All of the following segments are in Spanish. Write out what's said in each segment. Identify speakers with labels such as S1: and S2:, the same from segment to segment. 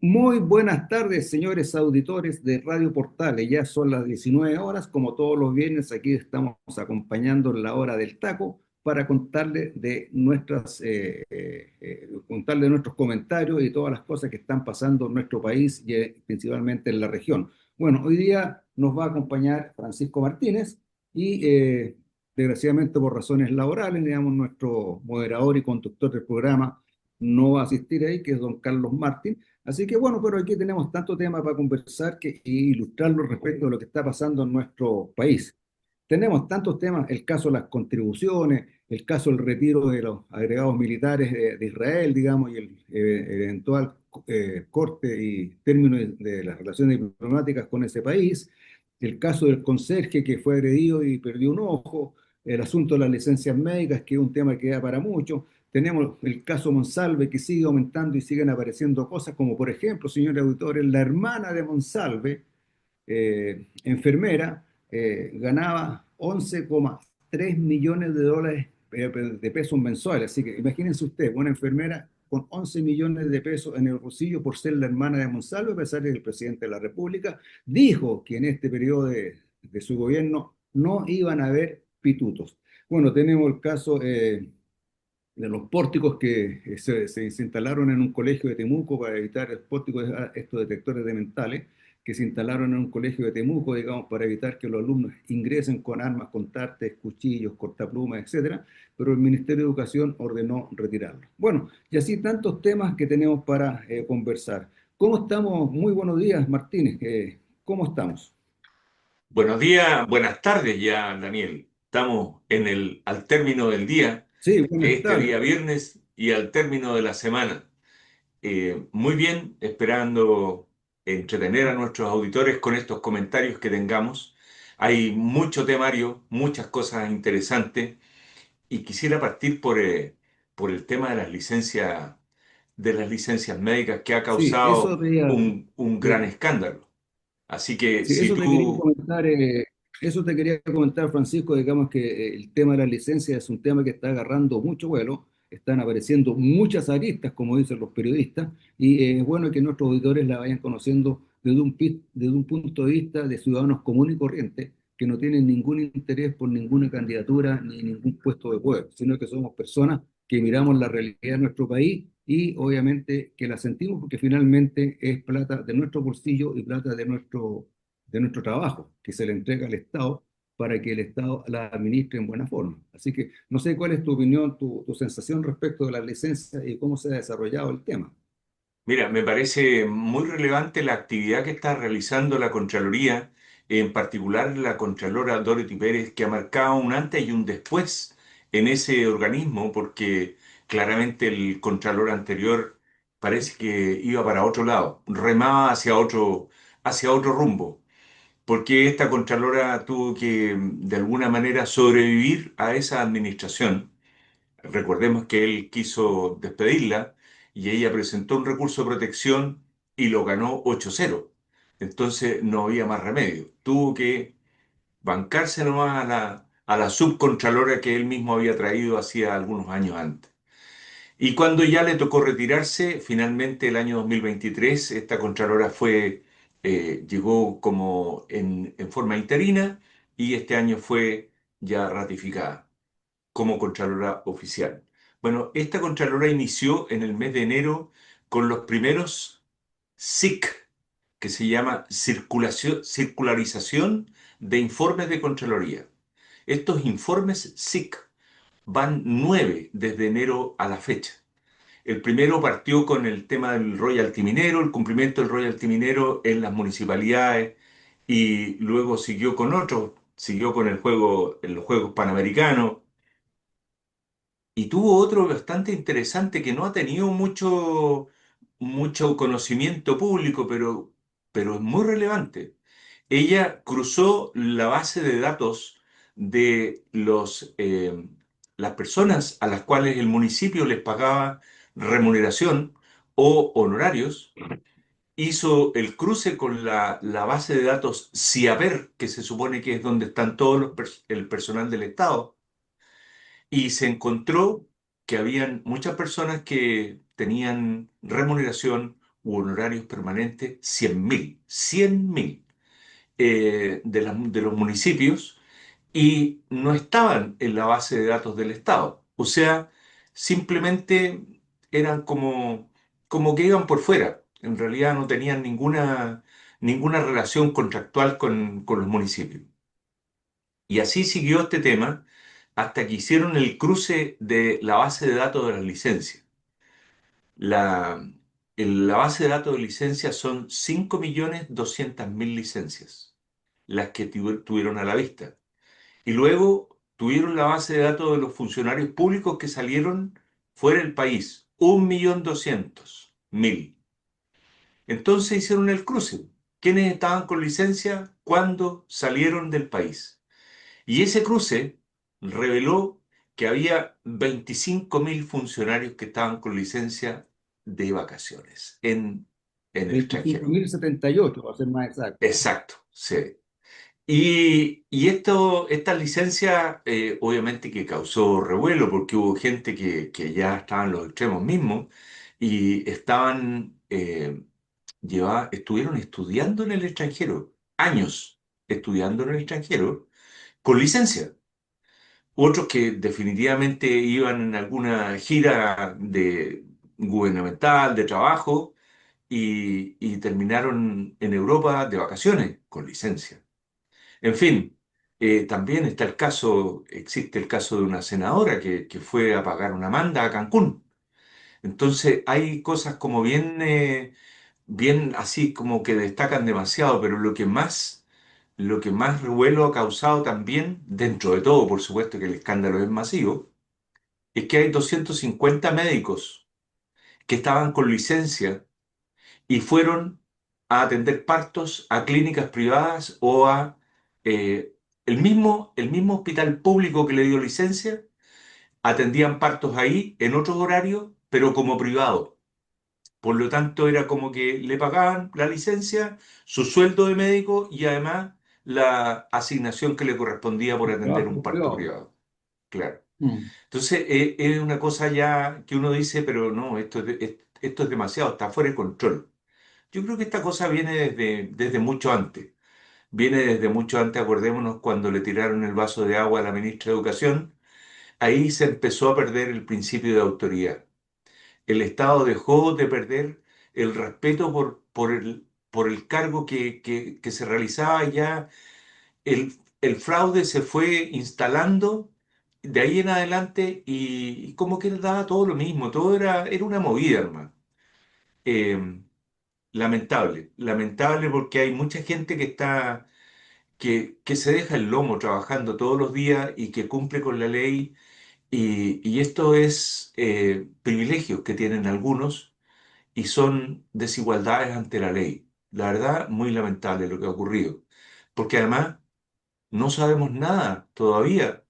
S1: Muy buenas tardes, señores auditores de Radio Portales. Ya son las 19 horas, como todos los viernes, aquí estamos acompañando en la hora del taco para contarle de nuestros comentarios y todas las cosas que están pasando en nuestro país y principalmente en la región. Bueno, hoy día nos va a acompañar Francisco Martínez y desgraciadamente por razones laborales, digamos, nuestro moderador y conductor del programa no va a asistir ahí, que es don Carlos Martín. Así que bueno, pero aquí tenemos tanto tema para conversar y ilustrarlo respecto de lo que está pasando en nuestro país. Tenemos tantos temas, el caso de las contribuciones, el caso del retiro de los agregados militares de Israel, digamos, y el eventual corte y término de las relaciones diplomáticas con ese país, el caso del conserje que fue agredido y perdió un ojo, el asunto de las licencias médicas, que es un tema que da para mucho. Tenemos el caso Monsalve que sigue aumentando y siguen apareciendo cosas como, por ejemplo, señores auditores, la hermana de Monsalve, enfermera, ganaba 11,3 millones de dólares de pesos mensuales. Así que imagínense usted, una enfermera con 11 millones de pesos en el bolsillo por ser la hermana de Monsalve, a pesar de que el presidente de la República dijo que en este periodo de su gobierno no iban a haber pitutos. Bueno, tenemos el caso de los pórticos que se instalaron en un colegio de Temuco para evitar el pórtico, estos detectores de mentales, que se instalaron en un colegio de Temuco, digamos, para evitar que los alumnos ingresen con armas, con tartes, cuchillos, cortaplumas, etcétera, pero el Ministerio de Educación ordenó retirarlo. Bueno, y así tantos temas que tenemos para conversar. ¿Cómo estamos? Muy buenos días, Martínez. ¿Cómo estamos?
S2: Buenos días, buenas tardes ya, Daniel. Estamos al término del día,
S1: Sí, buenas
S2: este
S1: tardes.
S2: día viernes, y al término de la semana. Muy bien, esperando entretener a nuestros auditores con estos comentarios que tengamos. Hay mucho temario, muchas cosas interesantes, y quisiera partir por el tema de las licencias médicas que ha
S1: Sí, eso
S2: causado
S1: te,
S2: un gran escándalo. Así que
S1: Sí,
S2: si tú...
S1: eso te quería comentar, Francisco, digamos que el tema de la licencia es un tema que está agarrando mucho vuelo, están apareciendo muchas aristas, como dicen los periodistas, y es bueno que nuestros auditores la vayan conociendo desde un punto de vista de ciudadanos comunes y corrientes, que no tienen ningún interés por ninguna candidatura ni ningún puesto de poder, sino que somos personas que miramos la realidad de nuestro país y obviamente que la sentimos porque finalmente es plata de nuestro bolsillo y plata de nuestro trabajo, que se le entrega al Estado para que el Estado la administre en buena forma. Así que no sé cuál es tu opinión, tu sensación respecto de las licencias y cómo se ha desarrollado el tema.
S2: Mira, me parece muy relevante la actividad que está realizando la Contraloría, en particular la Contralora Dorothy Pérez, que ha marcado un antes y un después en ese organismo, porque claramente el Contralor anterior parece que iba para otro lado, remaba hacia otro rumbo, porque esta Contralora tuvo que de alguna manera sobrevivir a esa administración. Recordemos que él quiso despedirla y ella presentó un recurso de protección y lo ganó 8-0. Entonces no había más remedio. Tuvo que bancarse nomás a la subcontralora que él mismo había traído hacía algunos años antes. Y cuando ya le tocó retirarse, finalmente el año 2023, esta contralora llegó como en forma interina y este año fue ya ratificada como Contralora oficial. Bueno, esta Contralora inició en el mes de enero con los primeros SIC, que se llama Circularización de Informes de Contraloría. Estos informes SIC van 9 desde enero a la fecha. El primero partió con el tema del royalty minero, el cumplimiento del royalty minero en las municipalidades, y luego siguió con otros, siguió con en los Juegos Panamericanos, y tuvo otro bastante interesante que no ha tenido mucho conocimiento público, pero es muy relevante. Ella cruzó la base de datos de las personas a las cuales el municipio les pagaba remuneración o honorarios, hizo el cruce con la base de datos CIAPER, que se supone que es donde están el personal del Estado, y se encontró que habían muchas personas que tenían remuneración u honorarios permanentes 100.000, 100.000 de los municipios y no estaban en la base de datos del Estado. O sea, simplemente eran como que iban por fuera. En realidad no tenían ninguna relación contractual con los municipios. Y así siguió este tema hasta que hicieron el cruce de la base de datos de las licencias. La, la base de datos de licencias son 5.200.000 licencias, las que tuvieron a la vista. Y luego tuvieron la base de datos de los funcionarios públicos que salieron fuera del país, 1.200.000. Entonces hicieron el cruce. ¿Quiénes estaban con licencia cuando salieron del país? Y ese cruce reveló que había 25.000 funcionarios que estaban con licencia de vacaciones en el extranjero.
S1: 25.078, para ser más exacto.
S2: Exacto, sí. Y estas licencias, obviamente que causó revuelo porque hubo gente que ya estaba en los extremos mismos y estuvieron estudiando en el extranjero, años estudiando en el extranjero, con licencia. Otros que definitivamente iban en alguna gira gubernamental, de trabajo, y terminaron en Europa de vacaciones, con licencia. En fin, también existe el caso de una senadora que fue a pagar una manda a Cancún. Entonces hay cosas como bien así como que destacan demasiado, pero lo que más revuelo ha causado también, dentro de todo, por supuesto que el escándalo es masivo, es que hay 250 médicos que estaban con licencia y fueron a atender partos a clínicas privadas o a el mismo hospital público que le dio licencia, atendían partos ahí en otros horarios, pero como privado. Por lo tanto, era como que le pagaban la licencia, su sueldo de médico y además la asignación que le correspondía por
S1: El
S2: atender
S1: trabajo
S2: un parto
S1: privado.
S2: privado. Claro.
S1: Mm.
S2: Entonces, es una cosa ya que uno dice, pero no, esto es demasiado, está fuera de control. Yo creo que esta cosa viene desde mucho antes. Viene desde mucho antes, acordémonos cuando le tiraron el vaso de agua a la ministra de Educación, ahí se empezó a perder el principio de autoridad. El Estado dejó de perder el respeto por el cargo que se realizaba ya. El fraude se fue instalando de ahí en adelante y como que daba todo lo mismo, todo era una movida, hermano. Eh, Lamentable, lamentable porque hay mucha gente que se deja el lomo trabajando todos los días y que cumple con la ley y esto es privilegios que tienen algunos y son desigualdades ante la ley. La verdad, muy lamentable lo que ha ocurrido, porque además no sabemos nada todavía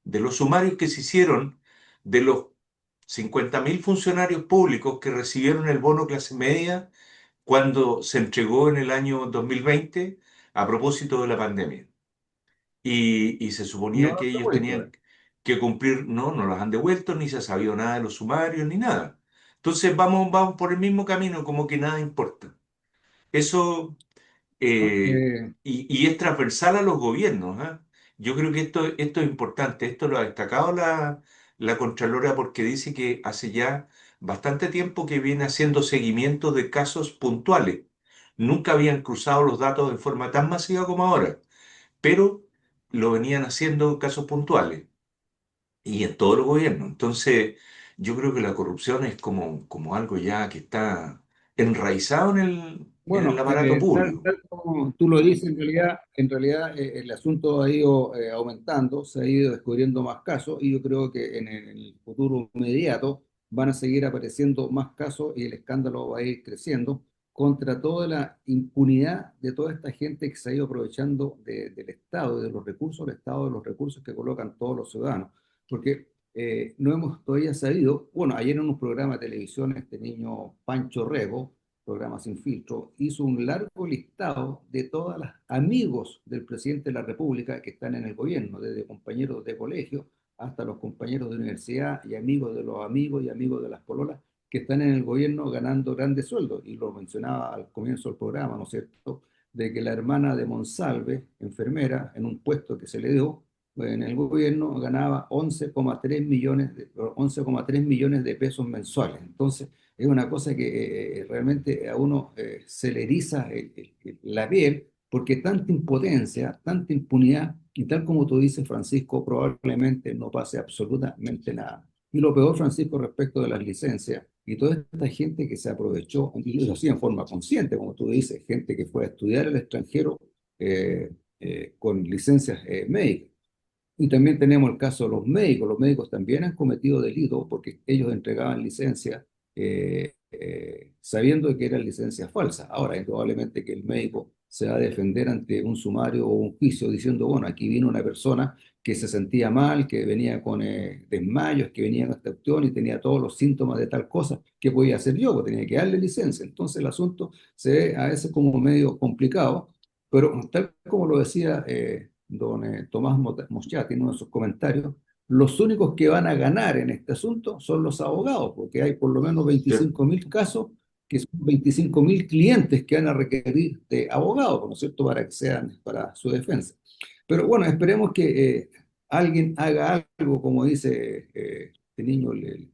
S2: de los sumarios que se hicieron de los 50.000 funcionarios públicos que recibieron el bono clase media cuando se entregó en el año 2020 a propósito de la pandemia. Y se
S1: Y no
S2: suponía
S1: lo
S2: que
S1: han
S2: ellos
S1: devuelto, ¿eh?
S2: tenían que cumplir, no los han devuelto, ni se ha sabido nada de los sumarios, ni nada. Entonces vamos por el mismo camino, como que nada importa. Eso
S1: No,
S2: y es transversal a los gobiernos, ¿ah? Yo creo que esto es importante. Esto lo ha destacado la Contralora porque dice que hace ya bastante tiempo que viene haciendo seguimiento de casos puntuales. Nunca habían cruzado los datos de forma tan masiva como ahora, pero lo venían haciendo en casos puntuales y en todos los gobiernos. Entonces, yo creo que la corrupción es como algo ya que está enraizado en el
S1: bueno,
S2: aparato público.
S1: tal como tú lo dices, el asunto ha ido aumentando, se ha ido descubriendo más casos y yo creo que en el futuro inmediato van a seguir apareciendo más casos y el escándalo va a ir creciendo contra toda la impunidad de toda esta gente que se ha ido aprovechando del Estado, de los recursos del Estado, de los recursos que colocan todos los ciudadanos. Porque no hemos todavía sabido, bueno, ayer en un programa de televisión este niño Pancho Rego, programa Sin Filtro, hizo un largo listado de todos los amigos del presidente de la República que están en el gobierno, desde compañeros de colegio hasta los compañeros de universidad y amigos de los amigos y amigos de las pololas, que están en el gobierno ganando grandes sueldos. Y lo mencionaba al comienzo del programa, ¿no es cierto?, de que la hermana de Monsalve, enfermera, en un puesto que se le dio en el gobierno, ganaba 11,3 millones de pesos mensuales. Entonces, es una cosa que realmente a uno se le eriza la piel, porque tanta impotencia, tanta impunidad, y tal como tú dices, Francisco, probablemente no pase absolutamente nada. Y lo peor, Francisco, respecto de las licencias, y toda esta gente que se aprovechó, y lo hacía en forma consciente, como tú dices, gente que fue a estudiar al extranjero eh, con licencias médicas. Y también tenemos el caso de los médicos. Los médicos también han cometido delitos porque ellos entregaban licencias sabiendo que eran licencias falsas. Ahora, indudablemente que el médico se va a defender ante un sumario o un juicio diciendo, bueno, aquí vino una persona que se sentía mal, que venía con desmayos, que venía con esta cuestión y tenía todos los síntomas de tal cosa, ¿qué podía hacer yo? Pues tenía que darle licencia. Entonces el asunto se ve a veces como medio complicado, pero tal como lo decía don Tomás Moschati en uno de sus comentarios, los únicos que van a ganar en este asunto son los abogados, porque hay por lo menos
S2: Sí.
S1: 25.000 casos, que son 25.000 clientes que van a requerir de abogados, ¿no es cierto?, para que sean para su defensa. Pero bueno, esperemos que alguien haga algo, como dice este niño, el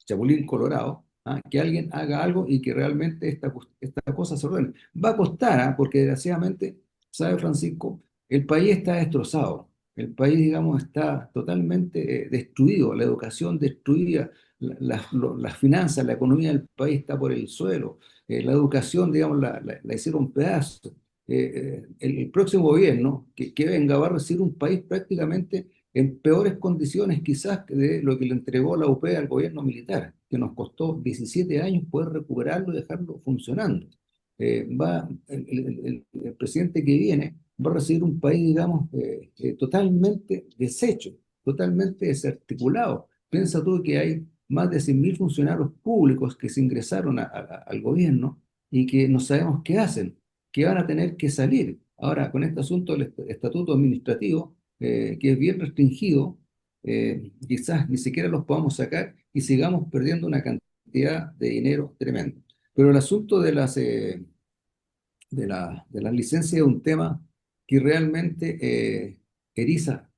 S1: Chapulín Colorado, ¿ah? Que alguien haga algo y que realmente esta cosa se ordene. Va a costar, ¿ah? Porque desgraciadamente, ¿sabe, Francisco? El país está destrozado. El país, digamos, está totalmente destruido, la educación destruida, las finanzas, la economía del país está por el suelo, la educación, digamos, la hicieron pedazos. El próximo gobierno que venga va a recibir un país prácticamente en peores condiciones quizás que de lo que le entregó la UP al gobierno militar, que nos costó 17 años poder recuperarlo y dejarlo funcionando. El presidente que viene va a recibir un país, digamos, totalmente deshecho, totalmente desarticulado. Piensa tú que hay más de 100.000 funcionarios públicos que se ingresaron al gobierno y que no sabemos qué hacen, que van a tener que salir. Ahora, con este asunto del estatuto administrativo, que es bien restringido, quizás ni siquiera los podamos sacar y sigamos perdiendo una cantidad de dinero tremendo. Pero el asunto de las licencias es un tema que realmente eriza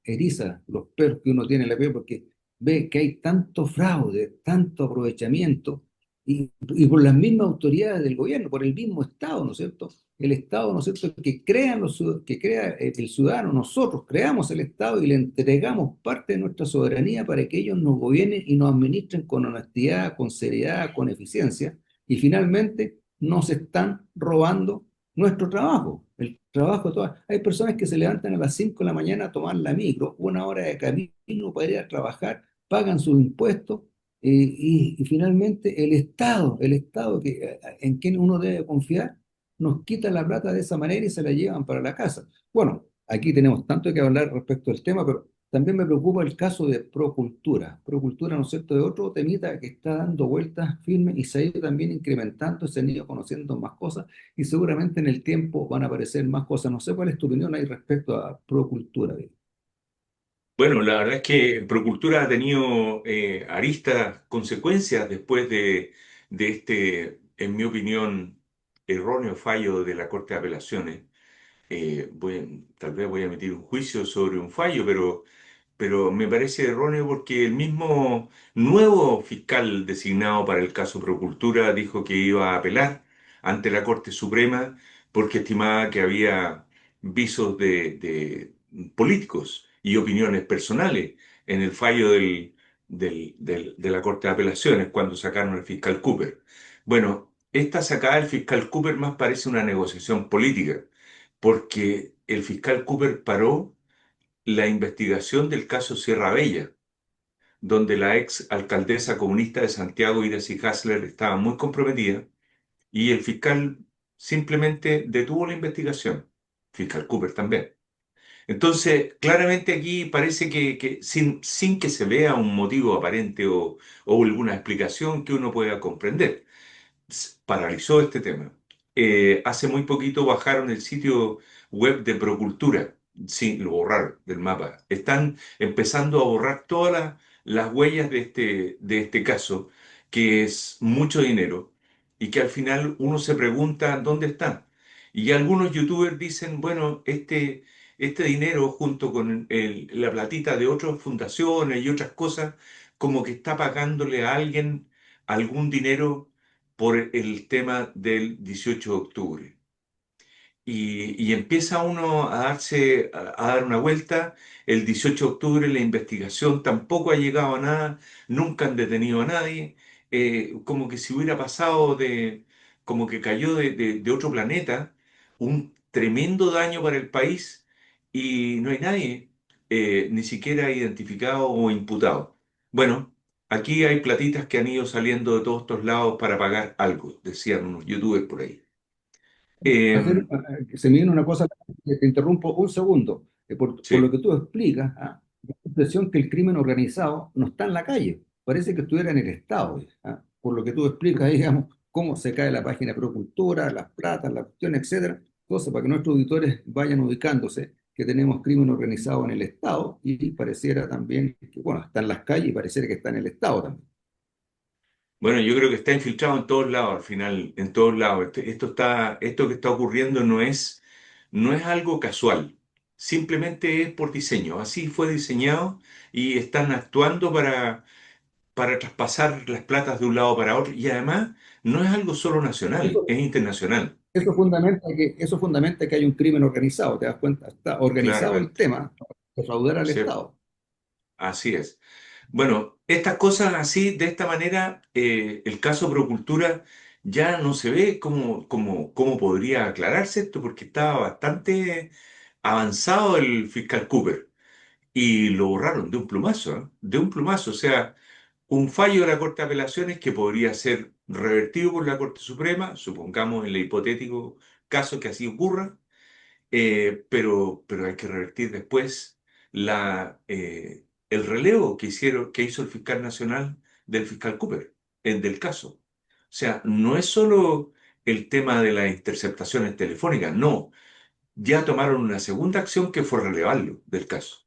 S1: los pelos que uno tiene en la piel porque ve que hay tanto fraude, tanto aprovechamiento y por las mismas autoridades del gobierno, por el mismo Estado, ¿no es cierto? El Estado, ¿no es cierto?, que crea el ciudadano, nosotros creamos el Estado y le entregamos parte de nuestra soberanía para que ellos nos gobiernen y nos administren con honestidad, con seriedad, con eficiencia, y finalmente nos están robando nuestro trabajo, el trabajo de todas. Hay personas que se levantan a las 5 de la mañana a tomar la micro, una hora de camino para ir a trabajar, pagan sus impuestos y finalmente el Estado en quien uno debe confiar, nos quita la plata de esa manera y se la llevan para la casa. Bueno, aquí tenemos tanto que hablar respecto al tema, pero también me preocupa el caso de Procultura. Procultura, ¿no es cierto?, de otro temita que está dando vueltas firmes y se ha ido también incrementando, se han ido conociendo más cosas y seguramente en el tiempo van a aparecer más cosas. No sé cuál es tu opinión ahí respecto a Procultura.
S2: Bueno, la verdad es que Procultura ha tenido aristas consecuencias después de este, en mi opinión, erróneo fallo de la Corte de Apelaciones. Tal vez voy a emitir un juicio sobre un fallo, pero me parece erróneo porque el mismo nuevo fiscal designado para el caso Procultura dijo que iba a apelar ante la Corte Suprema porque estimaba que había visos de políticos y opiniones personales en el fallo de la Corte de Apelaciones cuando sacaron al fiscal Cooper. Bueno, esta sacada del fiscal Cooper más parece una negociación política porque el fiscal Cooper paró la investigación del caso Sierra Bella, donde la ex alcaldesa comunista de Santiago, Iracy Hasler, estaba muy comprometida y el fiscal simplemente detuvo la investigación, fiscal Cooper también. Entonces, claramente aquí parece que sin que se vea un motivo aparente o alguna explicación que uno pueda comprender, paralizó este tema. Hace muy poquito bajaron el sitio web de Procultura. Sí, lo borraron del mapa. Están empezando a borrar todas las huellas de este caso que es mucho dinero y que al final uno se pregunta dónde está. Y algunos youtubers dicen, bueno, este dinero junto con la platita de otras fundaciones y otras cosas, como que está pagándole a alguien algún dinero por el tema del 18 de octubre. Y empieza uno a dar una vuelta. El 18 de octubre la investigación tampoco ha llegado a nada, nunca han detenido a nadie, como que si hubiera pasado como que cayó de otro planeta, un tremendo daño para el país y no hay nadie, ni siquiera identificado o imputado. Bueno, aquí hay platitas que han ido saliendo de todos estos lados para pagar algo, decían unos youtubers por ahí.
S1: Hacer,
S2: Eh,
S1: se me viene una cosa, te interrumpo un segundo. Por lo
S2: sí.
S1: que tú explicas, da la impresión que el crimen organizado no está en la calle, parece que estuviera en el Estado. Por lo que tú explicas, digamos, cómo se cae la página de Procultura, las platas, la cuestión, etcétera, cosas para que nuestros auditores vayan ubicándose que tenemos crimen organizado en el Estado y pareciera también que, bueno, está en las calles y pareciera que está en el Estado también.
S2: Bueno, yo creo que está infiltrado en todos lados, al final, en todos lados. Esto que está ocurriendo no es algo casual, simplemente es por diseño. Así fue diseñado y están actuando para traspasar las platas de un lado para otro. Y además, no es algo solo nacional,
S1: Eso,
S2: es internacional.
S1: eso fundamenta que hay un crimen organizado, ¿te das cuenta? Está organizado el
S2: Claramente,
S1: tema para defraudar al
S2: ¿cierto?
S1: Estado.
S2: Así es. Bueno, estas cosas así, de esta manera, el caso Procultura ya no se ve cómo podría aclararse esto, porque estaba bastante avanzado el fiscal Cooper y lo borraron de un plumazo, ¿eh? De un plumazo. O sea, un fallo de la Corte de Apelaciones que podría ser revertido por la Corte Suprema, supongamos en el hipotético caso que así ocurra, pero hay que revertir después el relevo que hizo el fiscal nacional del fiscal Cooper, el del caso. O sea, no es solo el tema de las interceptaciones telefónicas, no, ya tomaron una segunda acción que fue relevarlo del caso.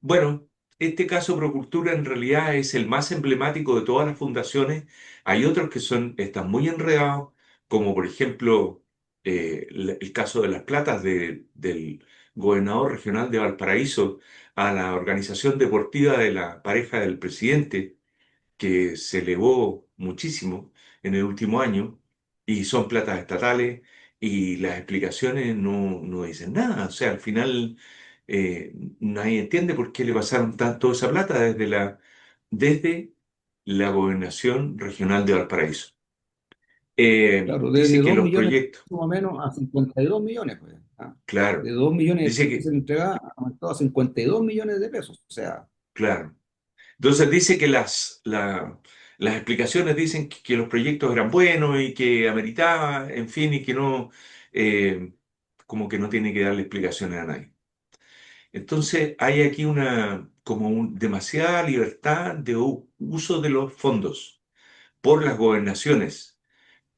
S2: Bueno, este caso Procultura en realidad es el más emblemático de todas las fundaciones. Hay otros que están muy enredados, como por ejemplo el caso de las platas del gobernador regional de Valparaíso a la organización deportiva de la pareja del presidente que se elevó muchísimo en el último año y son platas estatales y las explicaciones no dicen nada. O sea, al final nadie entiende por qué le pasaron tanto esa plata desde la gobernación regional de Valparaíso.
S1: Claro, de
S2: Dice que
S1: 2
S2: los
S1: millones
S2: proyectos,
S1: más o menos a 52 millones, pues. De
S2: claro,
S1: 2 millones de
S2: dice
S1: pesos que se
S2: que,
S1: le entregaba, aumentó a 52 millones de pesos. O sea,
S2: claro. Entonces dice que las explicaciones dicen que los proyectos eran buenos y que ameritaba, en fin, y que no, eh, como que no tiene que darle explicaciones a nadie. Entonces hay aquí demasiada libertad de uso de los fondos por las gobernaciones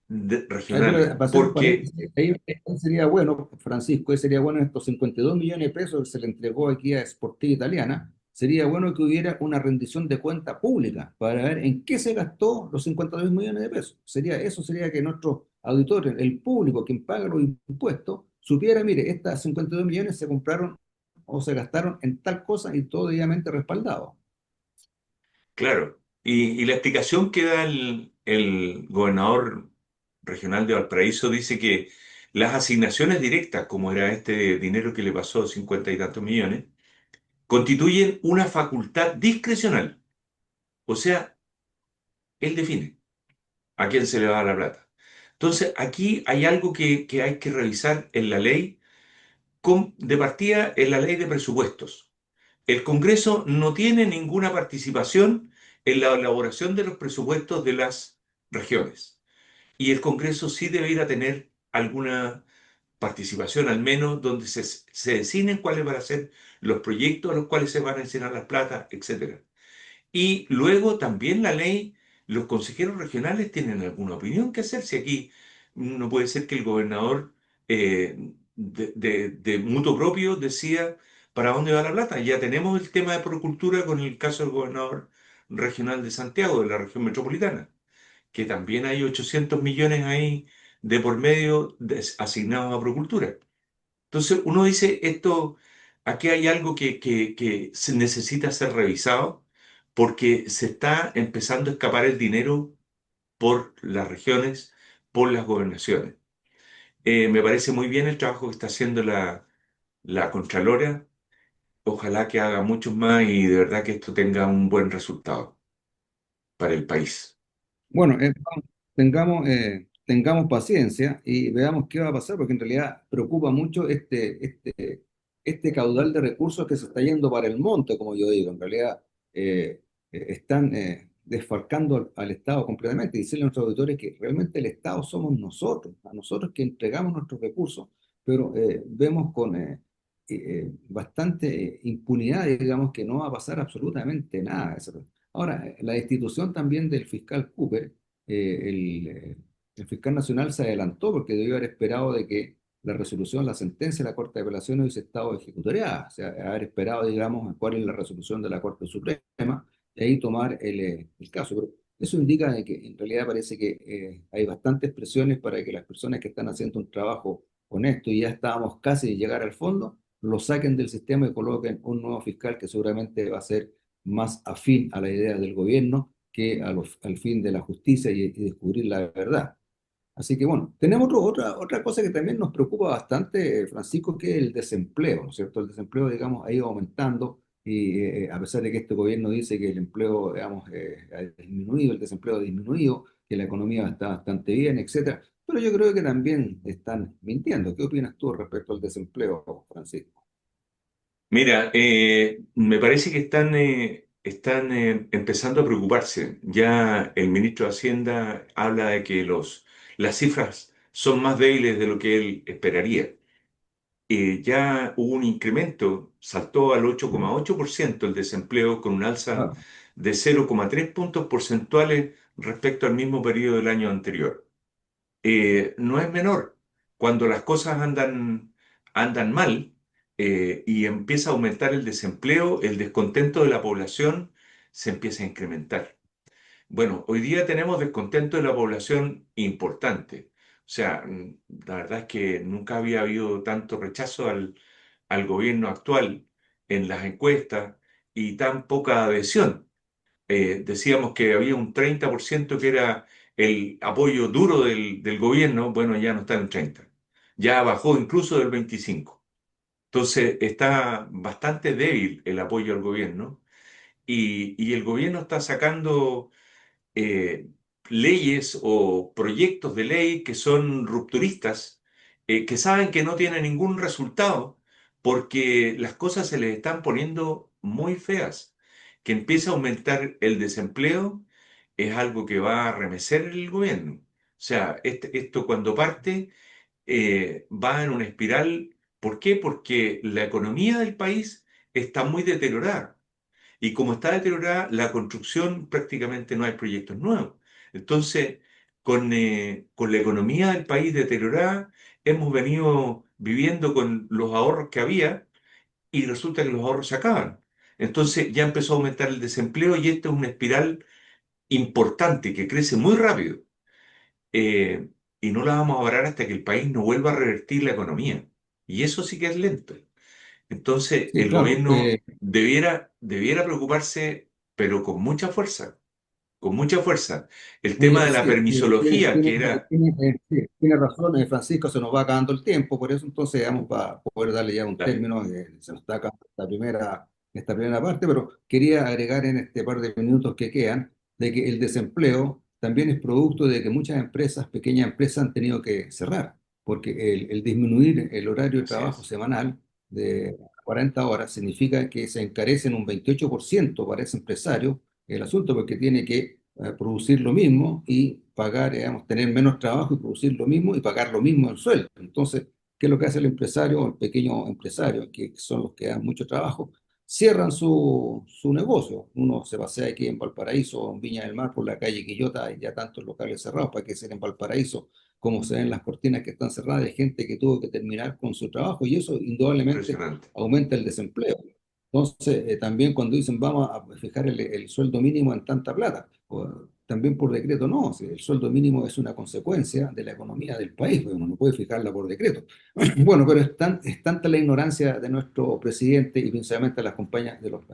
S1: ahí, pero
S2: regionales,
S1: para hacer un
S2: porque,
S1: paréntesis, ahí sería bueno, Francisco, ahí sería bueno estos 52 millones de pesos que se le entregó aquí a Sportiva Italiana, sería bueno que hubiera una rendición de cuenta pública para ver en qué se gastó los 52 millones de pesos. Eso sería que nuestros auditores, el público, quien paga los impuestos, supiera, mire, estas 52 millones se compraron o se gastaron en tal cosa y todo debidamente respaldado.
S2: claro, y la explicación que da el gobernador regional de Valparaíso dice que las asignaciones directas, como era este dinero que le pasó, 50 y tantos millones, constituyen una facultad discrecional. O sea, él define a quién se le va a dar la plata. Entonces, aquí hay algo que hay que revisar en la ley, de partida en la ley de presupuestos. El Congreso no tiene ninguna participación en la elaboración de los presupuestos de las regiones. Y el Congreso sí debería tener alguna participación, al menos donde se definen cuáles van a ser los proyectos a los cuales se van a destinar las plata, etcétera. Y luego también la ley, los consejeros regionales tienen alguna opinión que hacer. Si aquí no puede ser que el gobernador de mutuo propio decida para dónde va la plata. Ya tenemos el tema de Procultura con el caso del gobernador Regional de Santiago, de la región metropolitana, que también hay 800 millones ahí de por medio asignados a Procultura. Entonces uno dice, esto, aquí hay algo que se necesita ser revisado porque se está empezando a escapar el dinero por las regiones, por las gobernaciones. Me parece muy bien el trabajo que está haciendo la Contralora. Ojalá que haga muchos más y de verdad que esto tenga un buen resultado para el país.
S1: Bueno, tengamos paciencia y veamos qué va a pasar, porque en realidad preocupa mucho este caudal de recursos que se está yendo para el monte, como yo digo. En realidad están desfalcando al Estado completamente y decirle a nuestros auditores que realmente el Estado somos nosotros, a nosotros que entregamos nuestros recursos, pero vemos con bastante impunidad, digamos, que no va a pasar absolutamente nada. Ahora, la destitución también del fiscal Cooper, el fiscal nacional se adelantó porque debió haber esperado de que la resolución, la sentencia de la Corte de Apelaciones hubiese estado ejecutoriada, o sea, haber esperado, digamos, cuál es la resolución de la Corte Suprema y ahí tomar el caso. Pero eso indica de que en realidad parece que hay bastantes presiones para que las personas que están haciendo un trabajo honesto y ya estábamos casi de llegar al fondo, lo saquen del sistema y coloquen un nuevo fiscal que seguramente va a ser más afín a la idea del gobierno que al fin de la justicia y descubrir la verdad. Así que bueno, tenemos otra cosa que también nos preocupa bastante, Francisco, que es el desempleo, ¿no es cierto? El desempleo, digamos, ha ido aumentando y a pesar de que este gobierno dice que el empleo, digamos, ha disminuido, el desempleo ha disminuido, que la economía está bastante bien, etcétera, pero yo creo que también están mintiendo. ¿Qué opinas tú respecto al desempleo, Francisco?
S2: Mira, me parece que están empezando a preocuparse. Ya el ministro de Hacienda habla de que las cifras son más débiles de lo que él esperaría. Ya hubo un incremento, saltó al 8,8% el desempleo con un alza
S1: Claro.
S2: de 0,3 puntos porcentuales respecto al mismo periodo del año anterior. No es menor. Cuando las cosas andan mal y empieza a aumentar el desempleo, el descontento de la población se empieza a incrementar. Bueno, hoy día tenemos descontento de la población importante. O sea, la verdad es que nunca había habido tanto rechazo al gobierno actual en las encuestas y tan poca adhesión. Decíamos que había un 30% que era el apoyo duro del gobierno, bueno, ya no está en 30, ya bajó incluso del 25. Entonces está bastante débil el apoyo al gobierno y el gobierno está sacando eh, leyes o proyectos de ley que son rupturistas, que saben que no tienen ningún resultado porque las cosas se les están poniendo muy feas. Que empiece a aumentar el desempleo es algo que va a remecer el gobierno. O sea, esto cuando parte va en una espiral. ¿Por qué? Porque la economía del país está muy deteriorada. Y como está deteriorada la construcción, prácticamente no hay proyectos nuevos. Entonces, con la economía del país deteriorada, hemos venido viviendo con los ahorros que había y resulta que los ahorros se acaban. Entonces ya empezó a aumentar el desempleo y esto es una espiral importante que crece muy rápido. Eh, y no la vamos a parar hasta que el país no vuelva a revertir la economía. Y eso sí que es lento. Entonces,
S1: Sí,
S2: el
S1: claro.
S2: gobierno debiera preocuparse, pero con mucha fuerza, con mucha fuerza. El tema de la
S1: Sí,
S2: permisología, que era,
S1: sí, tiene razón, Francisco, se nos va acabando el tiempo, por eso entonces vamos a poder darle ya un
S2: dale,
S1: término, se nos está acabando esta primera parte, pero quería agregar en este par de minutos que quedan de que el desempleo también es producto de que muchas empresas, pequeñas empresas, han tenido que cerrar, porque el disminuir el horario de
S2: así
S1: trabajo
S2: es,
S1: semanal de 40 horas significa que se encarece en un 28% para ese empresario el asunto, porque tiene que producir lo mismo y pagar, digamos, tener menos trabajo y producir lo mismo y pagar lo mismo en sueldo. Entonces, ¿qué es lo que hace el empresario o el pequeño empresario, que son los que dan mucho trabajo? Cierran su negocio. Uno se pasea aquí en Valparaíso, en Viña del Mar, por la calle Quillota, hay ya tantos locales cerrados, para que ser en Valparaíso, como se ven las cortinas que están cerradas, de gente que tuvo que terminar con su trabajo y eso indudablemente
S2: impresionante.
S1: aumenta el desempleo. Entonces, también cuando dicen vamos a fijar el sueldo mínimo en tanta plata, también por decreto no, si el sueldo mínimo es una consecuencia de la economía del país, pues uno no puede fijarla por decreto. Bueno, pero es tanta la ignorancia de nuestro presidente y principalmente de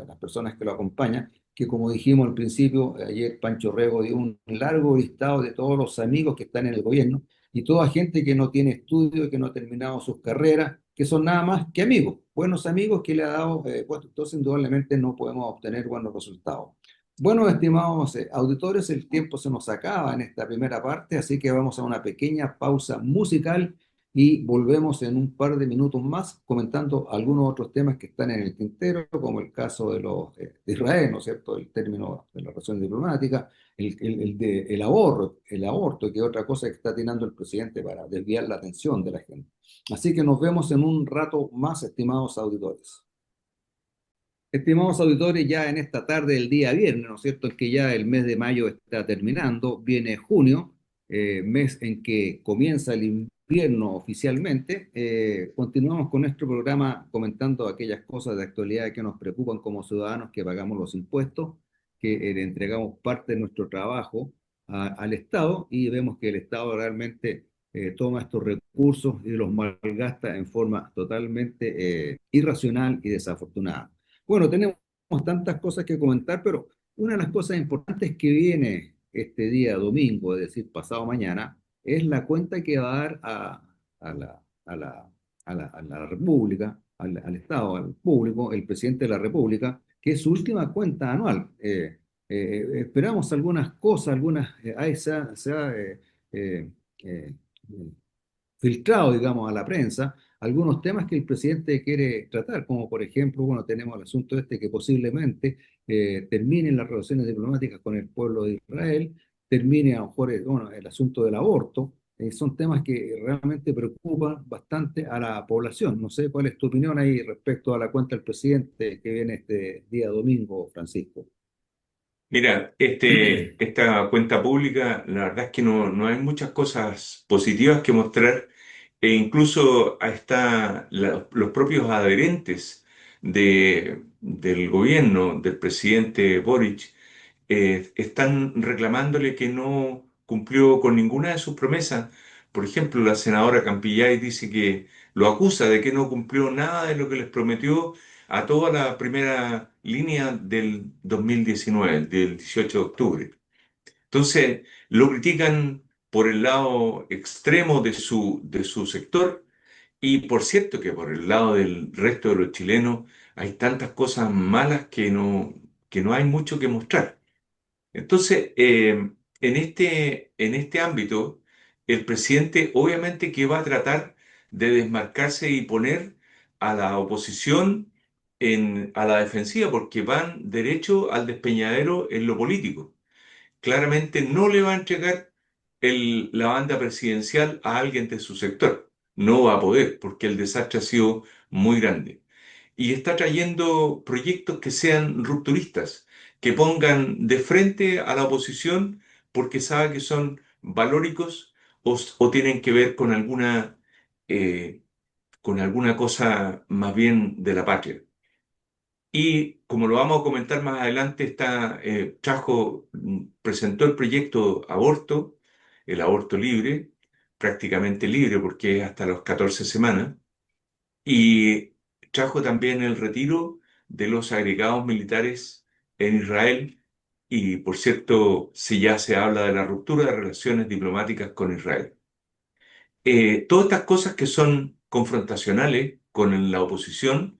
S1: las personas que lo acompañan, que como dijimos al principio, ayer Pancho Rego dio un largo listado de todos los amigos que están en el gobierno y toda gente que no tiene estudio, que no ha terminado sus carreras, que son nada más que amigos, buenos amigos que le ha dado, pues, entonces indudablemente no podemos obtener buenos resultados. Bueno, estimados auditores, el tiempo se nos acaba en esta primera parte, así que vamos a una pequeña pausa musical y volvemos en un par de minutos más comentando algunos otros temas que están en el tintero, como el caso de Israel, ¿no es cierto?, el término de la relación diplomática, el aborto, que es otra cosa que está tirando el presidente para desviar la atención de la gente. Así que nos vemos en un rato más, estimados auditores. Estimados auditores, ya en esta tarde del día viernes, ¿no es cierto? Es que ya el mes de mayo está terminando, viene junio, mes en que comienza el invierno oficialmente. Continuamos con nuestro programa comentando aquellas cosas de actualidad que nos preocupan como ciudadanos que pagamos los impuestos, que le entregamos parte de nuestro trabajo al Estado y vemos que el Estado realmente toma estos recursos y los malgasta en forma totalmente irracional y desafortunada. Bueno, tenemos tantas cosas que comentar, pero una de las cosas importantes que viene este día domingo, es decir, pasado mañana, es la cuenta que va a dar a la, a la, a la República, al Estado, al público, el presidente de la República, que es su última cuenta anual. Esperamos algunas cosas, ahí eh, eh, filtrado, digamos, a la prensa algunos temas que el presidente quiere tratar, como por ejemplo, bueno, tenemos el asunto este que posiblemente terminen las relaciones diplomáticas con el pueblo de Israel, termine a lo mejor bueno, el asunto del aborto, son temas que realmente preocupan bastante a la población. No sé cuál es tu opinión ahí respecto a la cuenta del presidente que viene este día domingo, Francisco.
S2: Mira, esta cuenta pública, la verdad es que no hay muchas cosas positivas que mostrar, e incluso hasta los propios adherentes del gobierno del presidente Boric están reclamándole que no cumplió con ninguna de sus promesas. Por ejemplo, la senadora Campillay dice que lo acusa de que no cumplió nada de lo que les prometió a toda la primera línea del 2019, del 18 de octubre. Entonces, lo critican por el lado extremo de su sector y por cierto que por el lado del resto de los chilenos hay tantas cosas malas que no hay mucho que mostrar. Entonces, en este ámbito, el presidente obviamente que va a tratar de desmarcarse y poner a la oposición a la defensiva, porque van derecho al despeñadero en lo político. Claramente no le va a entregar la banda presidencial a alguien de su sector. No va a poder, porque el desastre ha sido muy grande y está trayendo proyectos que sean rupturistas, que pongan de frente a la oposición porque sabe que son valóricos o tienen que ver eh, con alguna cosa más bien de la patria. Y como lo vamos a comentar más adelante, presentó el proyecto aborto, el aborto libre, prácticamente libre porque es hasta las 14 semanas y trajo también el retiro de los agregados militares en Israel y, por cierto, si ya se habla de la ruptura de relaciones diplomáticas con Israel. Todas estas cosas que son confrontacionales con la oposición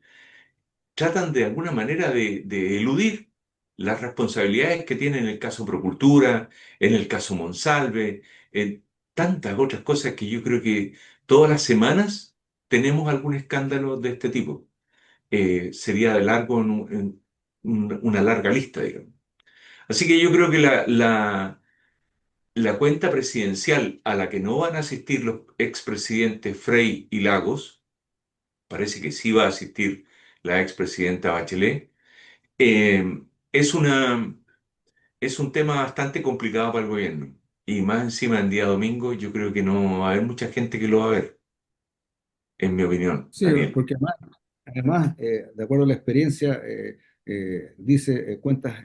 S2: tratan de alguna manera de eludir las responsabilidades que tiene en el caso Procultura, en el caso Monsalve, en tantas otras cosas que yo creo que todas las semanas tenemos algún escándalo de este tipo. Sería de largo una larga lista, digamos. Así que yo creo que la cuenta presidencial a la que no van a asistir los expresidentes Frei y Lagos, parece que sí va a asistir la expresidenta Bachelet, es es un tema bastante complicado para el gobierno. Y más encima en día domingo, yo creo que no va a haber mucha gente que lo va a ver, en mi opinión,
S1: Sí,
S2: Daniel.
S1: porque además Además, de acuerdo a la experiencia, dice cuentas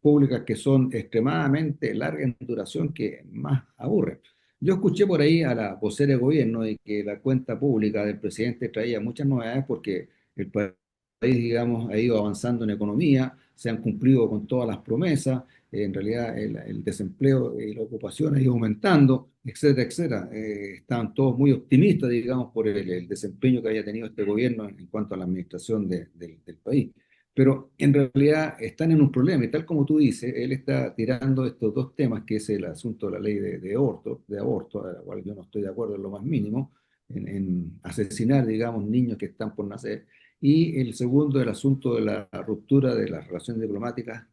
S1: públicas que son extremadamente largas en duración que más aburren. Yo escuché por ahí a la vocera de gobierno de que la cuenta pública del presidente traía muchas novedades porque el país, digamos, ha ido avanzando en economía, se han cumplido con todas las promesas, en realidad el desempleo y la ocupación ha ido aumentando, etcétera, etcétera. Estaban todos muy optimistas, digamos, por el desempeño que había tenido este gobierno en cuanto a la administración del país. Pero en realidad están en un problema, y tal como tú dices, él está tirando estos dos temas, que es el asunto de la ley de aborto, a la cual yo no estoy de acuerdo en lo más mínimo, en asesinar, digamos, niños que están por nacer, y el segundo, el asunto de la ruptura de las relaciones diplomáticas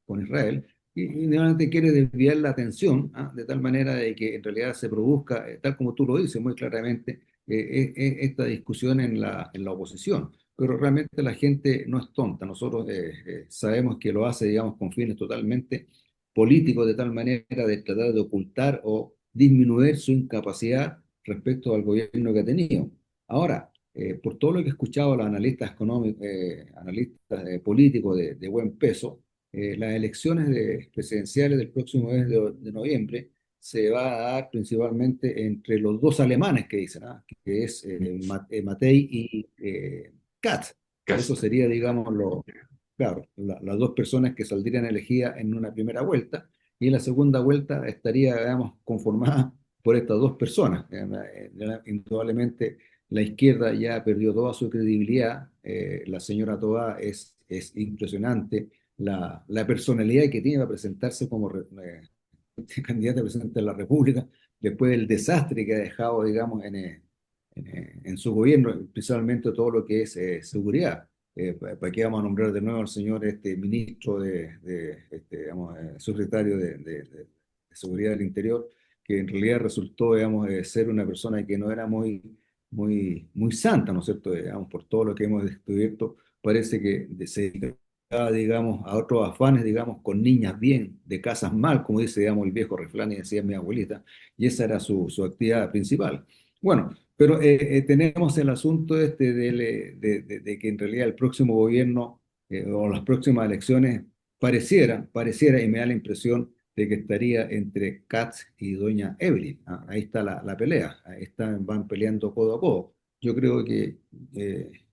S1: con Israel, y nuevamente quiere desviar la atención, de tal manera de que en realidad se produzca, tal como tú lo dices muy claramente, esta discusión en la oposición. Pero realmente la gente no es tonta. Nosotros sabemos que lo hace, digamos, con fines totalmente políticos, de tal manera de tratar de ocultar o disminuir su incapacidad respecto al gobierno que ha tenido. Ahora, por todo lo que he escuchado a los analistas económicos, analistas políticos de buen peso, las elecciones presidenciales del próximo mes de noviembre se va a dar principalmente entre los dos alemanes que dicen, que es Matei y Katz. Eso
S2: Cast.
S1: sería, digamos, claro, las dos personas que saldrían elegidas en una primera vuelta, y en la segunda vuelta estaría, digamos, conformada por estas dos personas. Indudablemente la izquierda ya perdió toda su credibilidad. La señora Toa es impresionante la personalidad que tiene para presentarse como candidata a presidente de la República, después del desastre que ha dejado, digamos, en su gobierno, principalmente todo lo que es seguridad. ¿Para qué vamos a nombrar de nuevo al señor ministro digamos, secretario de Seguridad del Interior, que en realidad resultó, digamos, ser una persona que no era muy santa, ¿no es cierto? Digamos, por todo lo que hemos descubierto, parece que se dedicaba, digamos, a otros afanes, digamos, con niñas bien, de casas mal, como dice, digamos, el viejo refrán y decía mi abuelita, y esa era su actividad principal. Bueno, pero tenemos el asunto de que en realidad el próximo gobierno o las próximas elecciones pareciera, y me da la impresión de que estaría entre Katz y doña Evelyn. Ahí está la pelea, van peleando codo a codo. Yo creo que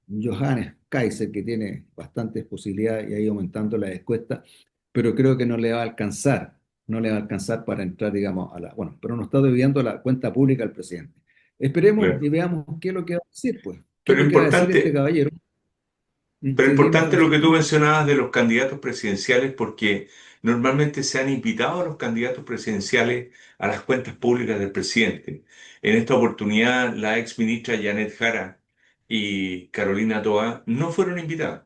S1: Johannes Kaiser, que tiene bastantes posibilidades y ha ido aumentando la encuesta, pero creo que no le va a alcanzar, no le va a alcanzar para entrar, digamos, Bueno, pero no está debiendo la cuenta pública al presidente. Esperemos y
S2: Claro.
S1: veamos qué es lo que va a decir, pues. ¿Qué es
S2: Pero
S1: lo que va a decir este
S2: importante,
S1: caballero?
S2: pero
S1: Sí, dime,
S2: importante lo que tú
S1: Francisco.
S2: mencionabas de los candidatos presidenciales, porque normalmente se han invitado a los candidatos presidenciales a las cuentas públicas del presidente. En esta oportunidad, la ex ministra Janet Jara y Carolina Toa no fueron invitadas.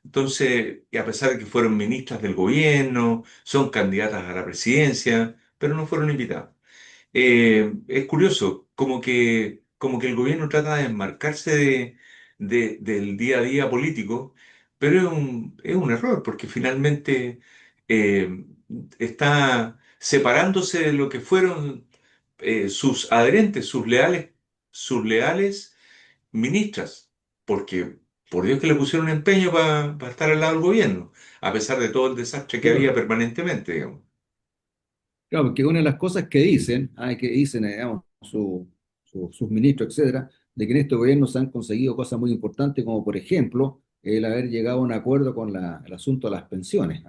S2: Entonces, y a pesar de que fueron ministras del gobierno, son candidatas a la presidencia, pero no fueron invitadas. Es curioso, como que el gobierno trata de enmarcarse del día a día político, pero es un error, porque finalmente eh, está separándose de lo que fueron sus adherentes, sus leales ministras, porque por Dios que le pusieron empeño para estar al lado del gobierno, a pesar de todo el desastre que había
S1: Claro,
S2: permanentemente, digamos.
S1: claro, porque una de las cosas que dicen, digamos, sus ministros, etcétera, de que en este gobierno se han conseguido cosas muy importantes, como por ejemplo el haber llegado a un acuerdo con el asunto de las pensiones.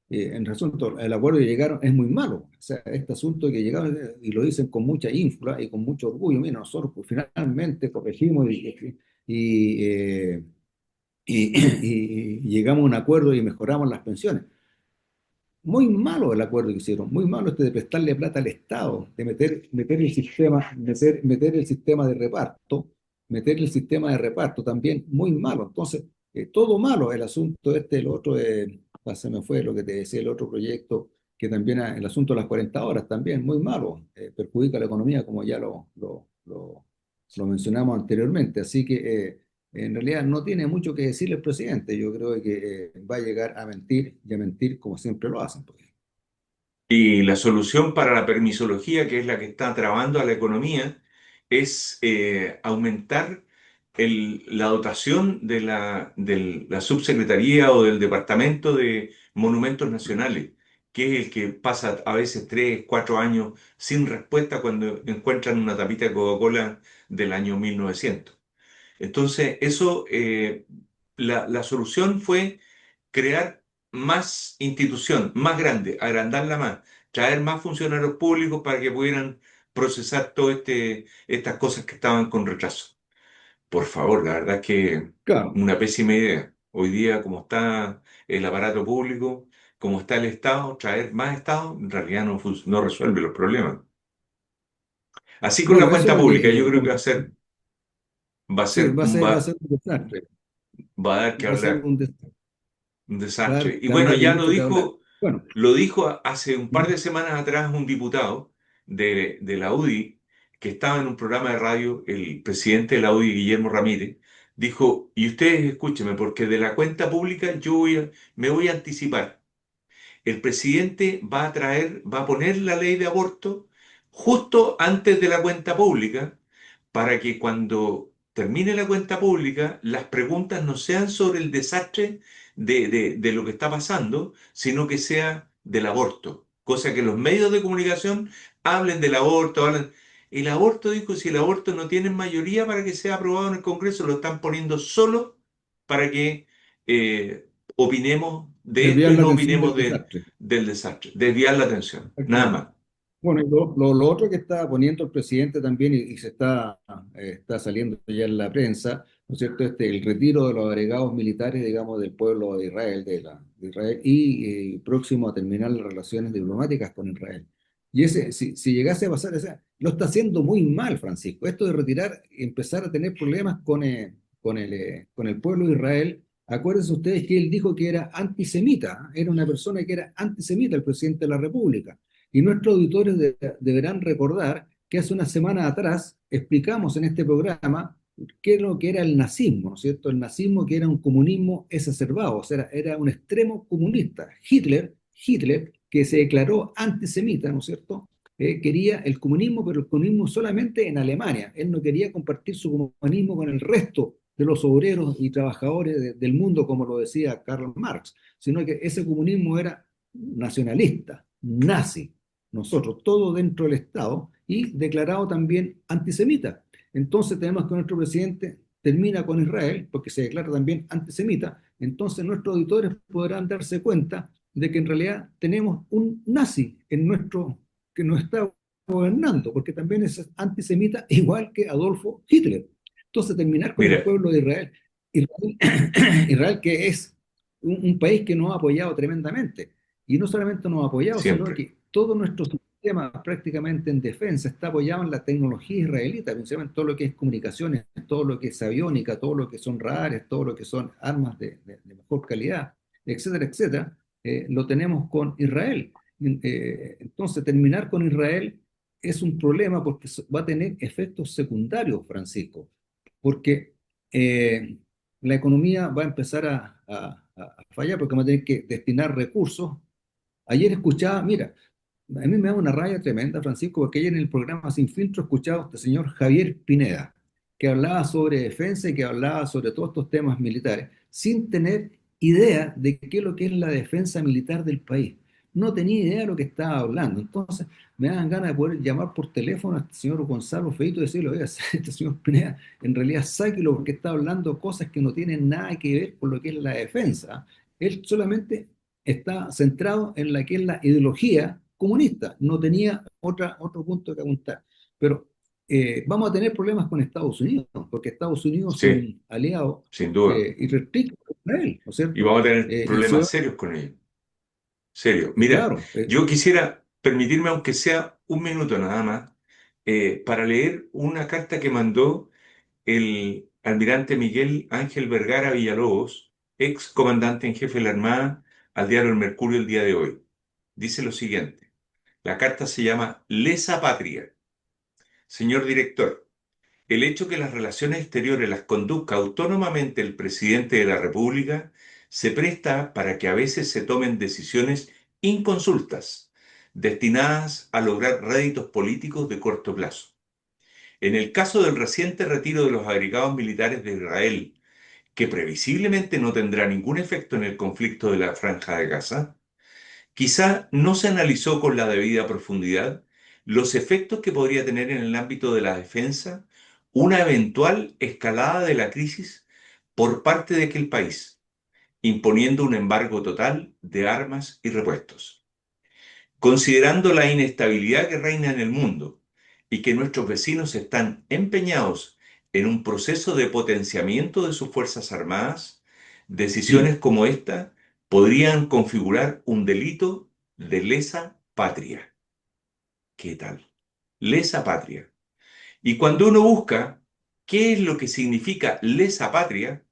S1: En razón, el acuerdo que llegaron es muy malo. O sea, este asunto que llegaron, y lo dicen con mucha ínfula y con mucho orgullo, mira, nosotros pues, finalmente corregimos y, eh, y llegamos a un acuerdo y mejoramos las pensiones. Muy malo el acuerdo que hicieron, muy malo de prestarle plata al Estado, de meter el sistema de reparto también, muy malo. Entonces, todo malo, el asunto el otro, se me fue lo que te decía, el otro proyecto, que también el asunto de las 40 horas, también muy malo, perjudica la economía, como ya lo mencionamos anteriormente. Así que en realidad no tiene mucho que decir el presidente. Yo creo que va a llegar a mentir y a mentir como siempre lo hacen, pues.
S2: Y la solución para la permisología, que es la que está trabando a la economía, es aumentar la dotación de la subsecretaría o del Departamento de Monumentos Nacionales, que es el que pasa a veces 3, 4 años sin respuesta cuando encuentran una tapita de Coca-Cola del año 1900. Entonces, la solución fue crear más institución, más grande, agrandarla más, traer más funcionarios públicos para que pudieran procesar todas estas cosas que estaban con retraso. Por favor, la verdad es que
S1: Claro,
S2: una pésima idea. Hoy día, como está el aparato público, como está el Estado, traer más Estado en realidad no resuelve los problemas. Así con la
S1: bueno, eso es
S2: cuenta
S1: lo
S2: pública, yo
S1: que,
S2: creo que va a
S1: sí,
S2: ser,
S1: va a ser un desastre,
S2: va a dar que
S1: va a ser
S2: hablar. Un
S1: va a
S2: desastre.
S1: dar
S2: Y
S1: que
S2: bueno,
S1: andar y
S2: ya
S1: mucho que hablar. Bueno,
S2: lo dijo hace un par de semanas atrás un diputado de la UDI que estaba en un programa de radio, el presidente de la UDI, Guillermo Ramírez, dijo, y ustedes escúchenme, porque de la cuenta pública me voy a anticipar. El presidente va a poner la ley de aborto justo antes de la cuenta pública para que cuando termine la cuenta pública las preguntas no sean sobre el desastre de lo que está pasando, sino que sea del aborto. Cosa que los medios de comunicación hablen del aborto, hablen... El aborto, dijo, si el aborto no tiene mayoría para que sea aprobado en el Congreso, lo están poniendo solo para que opinemos de esto
S1: desviar
S2: y
S1: la
S2: no
S1: atención del
S2: opinemos
S1: desastre.
S2: del desastre. Desviar la atención, nada
S1: Exactamente.
S2: más.
S1: Bueno, y lo otro que está poniendo el presidente también y se está saliendo ya en la prensa, ¿no es cierto? El retiro de los agregados militares, digamos, del pueblo de Israel, de Israel y próximo a terminar las relaciones diplomáticas con Israel. Y ese, si llegase a pasar, o sea, lo está haciendo muy mal, Francisco. Esto de retirar, empezar a tener problemas con el pueblo de Israel. Acuérdense ustedes que él dijo que era antisemita, ¿eh? Era una persona que era antisemita, el presidente de la República. Y nuestros auditores deberán recordar que hace una semana atrás explicamos en este programa qué es lo que era el nazismo, ¿no es cierto? El nazismo que era un comunismo exacerbado, o sea, era un extremo comunista. Hitler, que se declaró antisemita, ¿no es cierto? Quería el comunismo, pero el comunismo solamente en Alemania. Él no quería compartir su comunismo con el resto de los obreros y trabajadores del mundo, como lo decía Karl Marx, sino que ese comunismo era nacionalista, nazi, nosotros, todo dentro del Estado y declarado también antisemita. Entonces tenemos que nuestro presidente termina con Israel, porque se declara también antisemita, entonces nuestros auditores podrán darse cuenta de que en realidad tenemos un nazi en que nos está gobernando, porque también es antisemita igual que Adolfo Hitler. Entonces terminar con el
S2: Mira,
S1: pueblo de Israel, Israel que es un país que nos ha apoyado tremendamente. Y no solamente nos ha apoyado, sino
S2: siempre,
S1: que todo nuestro sistema prácticamente en defensa está apoyado en la tecnología israelita, principalmente todo lo que es comunicaciones, todo lo que es aviónica, todo lo que son radares, todo lo que son armas de mejor calidad, etcétera, etcétera, lo tenemos con Israel. Entonces, terminar con Israel es un problema porque va a tener efectos secundarios, Francisco, porque la economía va a empezar a fallar porque vamos a tener que destinar recursos. Ayer escuchaba, mira, a mí me da una raya tremenda, Francisco, porque ayer en el programa Sin Filtro escuchaba a este señor Javier Pineda, que hablaba sobre defensa y que hablaba sobre todos estos temas militares, sin tener idea de qué es lo que es la defensa militar del país. No tenía idea de lo que estaba hablando. Entonces, me dan ganas de poder llamar por teléfono a este señor Gonzalo Feito y decirle, oiga, este señor Pineda, en realidad sáquelo porque está hablando cosas que no tienen nada que ver con lo que es la defensa. Él solamente está centrado en la que es la ideología comunista, no tenía otro punto que apuntar. Pero vamos a tener problemas con Estados Unidos, porque Estados Unidos es
S2: sí,
S1: un aliado
S2: sin duda.
S1: irrestricto con Israel, ¿no es
S2: Y
S1: cierto?
S2: vamos a tener
S1: Y
S2: problemas serios con ello. Serio. Mira,
S1: claro,
S2: yo quisiera permitirme, aunque sea un minuto nada más, para leer una carta que mandó el almirante Miguel Ángel Vergara Villalobos, ex comandante en jefe de la Armada, al diario El Mercurio el día de hoy. Dice lo siguiente. La carta se llama Lesa Patria. Señor director, el hecho que las relaciones exteriores las conduzca autónomamente el presidente de la República se presta para que a veces se tomen decisiones inconsultas, destinadas a lograr réditos políticos de corto plazo. En el caso del reciente retiro de los agregados militares de Israel, que previsiblemente no tendrá ningún efecto en el conflicto de la Franja de Gaza, quizá no se analizó con la debida profundidad los efectos que podría tener en el ámbito de la defensa una eventual escalada de la crisis por parte de aquel país, imponiendo un embargo total de armas y repuestos. Considerando la inestabilidad que reina en el mundo y que nuestros vecinos están empeñados en un proceso de potenciamiento de sus Fuerzas Armadas,
S1: Sí,
S2: decisiones como esta podrían configurar un delito de lesa patria. ¿Qué tal? Lesa patria. Y cuando uno busca qué es lo que significa lesa patria,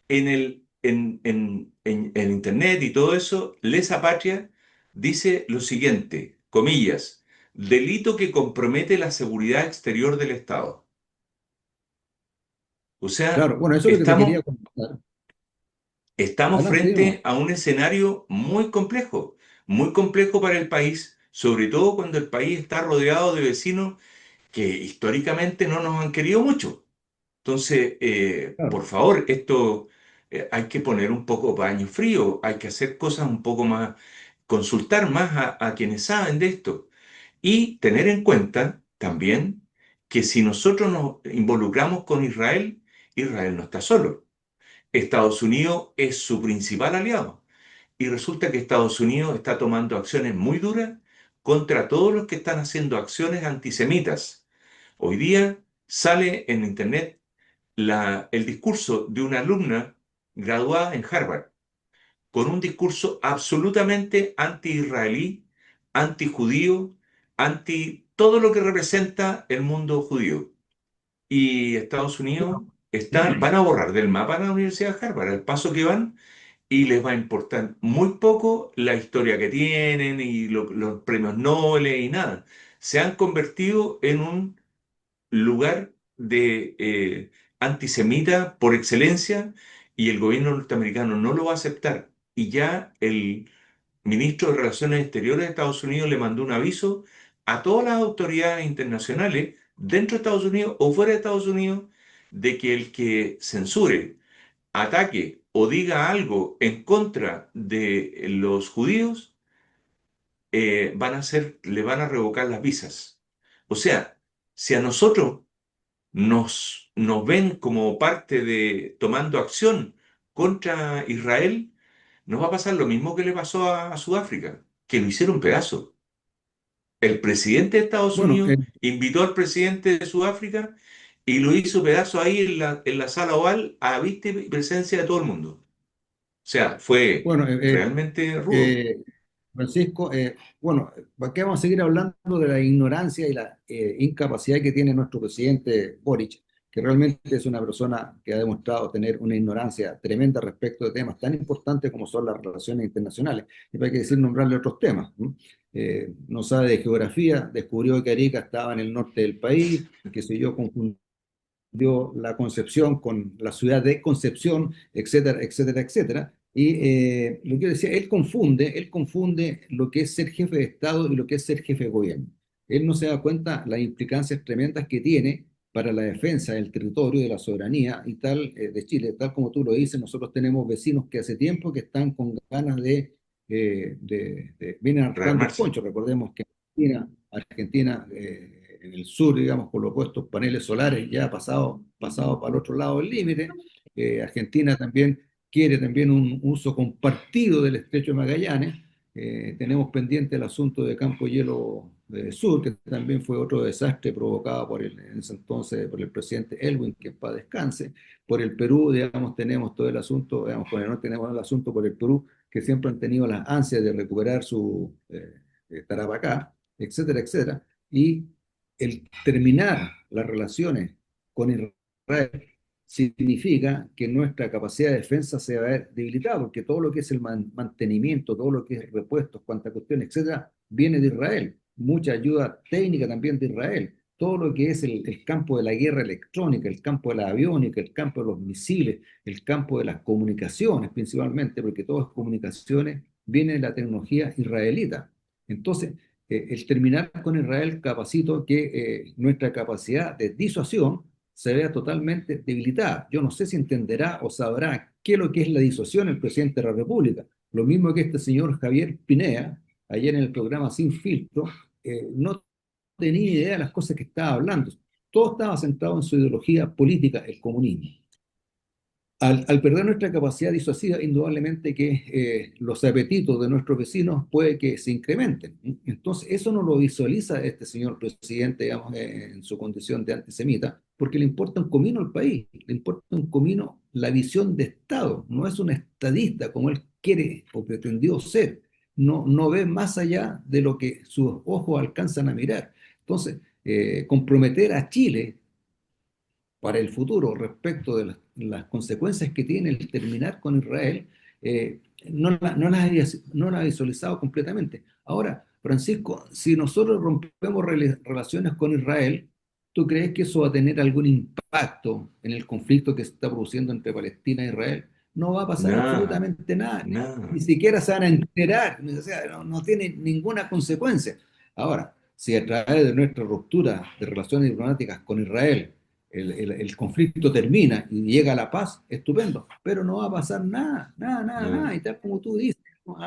S2: en Internet y todo eso, lesa patria dice lo siguiente, comillas, delito que compromete la seguridad exterior del Estado. O sea,
S1: claro. Bueno, eso es lo que te quería
S2: estamos,
S1: comentar.
S2: estamos
S1: Adelante, dime nomás.
S2: frente a un escenario muy complejo para el país, sobre todo cuando el país está rodeado de vecinos que históricamente no nos han querido mucho. Entonces,
S1: Claro.
S2: por favor, esto hay que poner un poco paño frío, hay que hacer cosas un poco más, consultar más a quienes saben de esto y tener en cuenta también que si nosotros nos involucramos con Israel, Israel no está solo. Estados Unidos es su principal aliado y resulta que Estados Unidos está tomando acciones muy duras contra todos los que están haciendo acciones antisemitas. Hoy día sale en Internet el discurso de una alumna graduada en Harvard, con un discurso absolutamente anti-israelí, anti-judío, anti todo lo que representa el mundo judío. Y Estados Unidos
S1: Bueno,
S2: van a borrar del mapa la Universidad de Harvard, al paso que van, y les va a importar muy poco la historia que tienen y los premios Nobel y nada. Se han convertido en un lugar de antisemita por excelencia y el gobierno norteamericano no lo va a aceptar. Y ya el ministro de Relaciones Exteriores de Estados Unidos le mandó un aviso a todas las autoridades internacionales dentro de Estados Unidos o fuera de Estados Unidos de que el que censure, ataque o diga algo en contra de los judíos le van a revocar las visas. O sea, si a nosotros nos ven como parte de tomando acción contra Israel, nos va a pasar lo mismo que le pasó a Sudáfrica, que lo hicieron pedazo. El presidente de Estados
S1: bueno,
S2: Unidos invitó al presidente de Sudáfrica y lo hizo pedazo ahí en la sala oval a vista y presencia de todo el mundo. O sea, fue
S1: bueno,
S2: realmente rudo.
S1: eh, Francisco, bueno, aquí vamos a seguir hablando de la ignorancia y la incapacidad que tiene nuestro presidente Boric, que realmente es una persona que ha demostrado tener una ignorancia tremenda respecto de temas tan importantes como son las relaciones internacionales. Y para qué decir nombrarle otros temas, ¿no? No sabe de geografía, descubrió que Arica estaba en el norte del país, que sé yo, dio la Concepción con la ciudad de Concepción, etcétera, etcétera, etcétera. Y lo que yo decía, él confunde lo que es ser jefe de Estado y lo que es ser jefe de gobierno. Él no se da cuenta las implicancias tremendas que tiene para la defensa del territorio, de la soberanía y tal de Chile. Tal como tú lo dices, nosotros tenemos vecinos que hace tiempo que están con ganas vienen arrastrando el
S2: Rearmarse.
S1: poncho. Recordemos que Argentina en el sur, digamos, por lo opuesto, paneles solares ya pasado para el otro lado del límite. Argentina también quiere también un uso compartido del estrecho de Magallanes. Tenemos pendiente el asunto de Campo Hielo Sur, que también fue otro desastre provocado en ese entonces por el presidente Elwin, que en paz descanse. Por el Perú, digamos, tenemos todo el asunto, digamos, por el norte tenemos el asunto por el Perú, que siempre han tenido las ansias de recuperar su Tarapacá, etcétera, etcétera. Y el terminar las relaciones con Israel significa que nuestra capacidad de defensa se va a ver debilitada, porque todo lo que es el mantenimiento, todo lo que es repuestos, cuanta cuestión, etcétera, viene de Israel. Mucha ayuda técnica también de Israel. Todo lo que es el campo de la guerra electrónica, el campo de la aviónica, el campo de los misiles, el campo de las comunicaciones principalmente, porque todas las comunicaciones vienen de la tecnología israelita. Entonces, el terminar con Israel capacito que nuestra capacidad de disuasión se vea totalmente debilitada. Yo no sé si entenderá o sabrá qué es lo que es la disuasión el presidente de la República. Lo mismo que este señor Javier Pinea, ayer en el programa Sin Filtro, no tenía idea de las cosas que estaba hablando. Todo estaba centrado en su ideología política, el comunismo. Al perder nuestra capacidad disuasiva, indudablemente que los apetitos de nuestros vecinos puede que se incrementen. Entonces, eso no lo visualiza este señor presidente, digamos, en su condición de antisemita, porque le importa un comino al país, le importa un comino la visión de Estado, no es un estadista como él quiere o pretendió ser, no ve más allá de lo que sus ojos alcanzan a mirar. Entonces, comprometer a Chile para el futuro respecto de las consecuencias que tiene el terminar con Israel, no la ha visualizado completamente. Ahora, Francisco, si nosotros rompemos relaciones con Israel, ¿tú crees que eso va a tener algún impacto en el conflicto que se está produciendo entre Palestina e Israel? No va a pasar
S2: Nada,
S1: absolutamente nada, ni
S2: nada.
S1: siquiera se van a enterar, o sea, no tiene ninguna consecuencia. Ahora, si a través de nuestra ruptura de relaciones diplomáticas con Israel el conflicto termina y llega a la paz, estupendo, pero no va a pasar nada, nada, nada, nada.
S2: No.
S1: Y tal como tú dices, ¿no?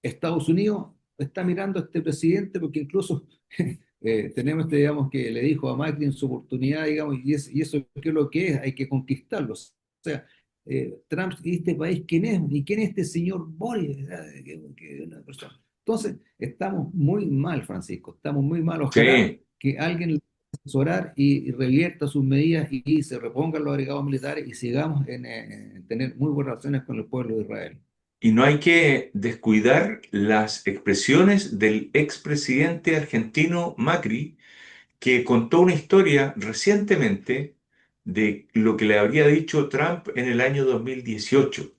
S1: Estados Unidos está mirando a este presidente porque incluso tenemos este, digamos, que le dijo a Macri en su oportunidad, digamos, y eso qué es lo que es, hay que conquistarlo. O sea, Trump y este país, ¿quién es? ¿Y quién es este señor Boris? Una persona. Entonces, estamos muy mal, Francisco, estamos muy mal. Ojalá
S2: Sí.
S1: que alguien asesorar y revierta sus medidas y se repongan los agregados militares y sigamos en tener muy buenas relaciones con el pueblo de Israel.
S2: Y no hay que descuidar las expresiones del expresidente argentino Macri, que contó una historia recientemente de lo que le habría dicho Trump en el año 2018.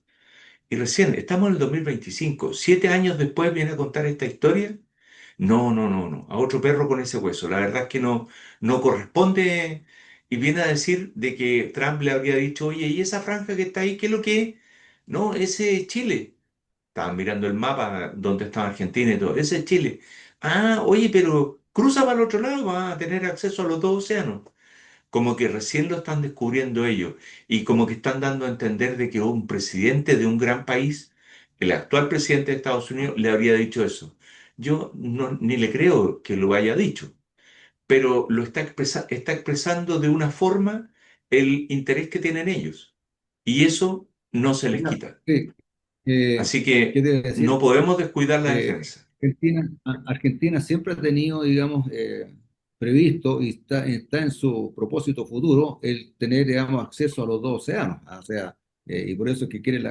S2: Y recién, estamos en el 2025, 7 años después viene a contar esta historia. No, no, no, no, a otro perro con ese hueso. La verdad es que no, no corresponde. Y viene a decir de que Trump le habría dicho, oye, ¿y esa franja que está ahí, qué es lo que es? No, ese es Chile. Estaban mirando el mapa donde estaba Argentina y todo. Ese es Chile. Ah, oye, pero cruza para el otro lado, va a tener acceso a los dos océanos. Como que recién lo están descubriendo ellos y como que están dando a entender de que un presidente de un gran país, el actual presidente de Estados Unidos, le habría dicho eso. Yo ni le creo que lo haya dicho, pero lo está expresando de una forma el interés que tienen ellos y eso no se les
S1: Ya,
S2: quita.
S1: sí,
S2: Así
S1: ¿qué
S2: que
S1: te voy a
S2: no
S1: decir?
S2: podemos descuidar la
S1: Eh,
S2: defensa.
S1: Argentina siempre ha tenido, digamos, previsto y está en su propósito futuro el tener, digamos, acceso a los dos océanos. O sea, y por eso es que quiere el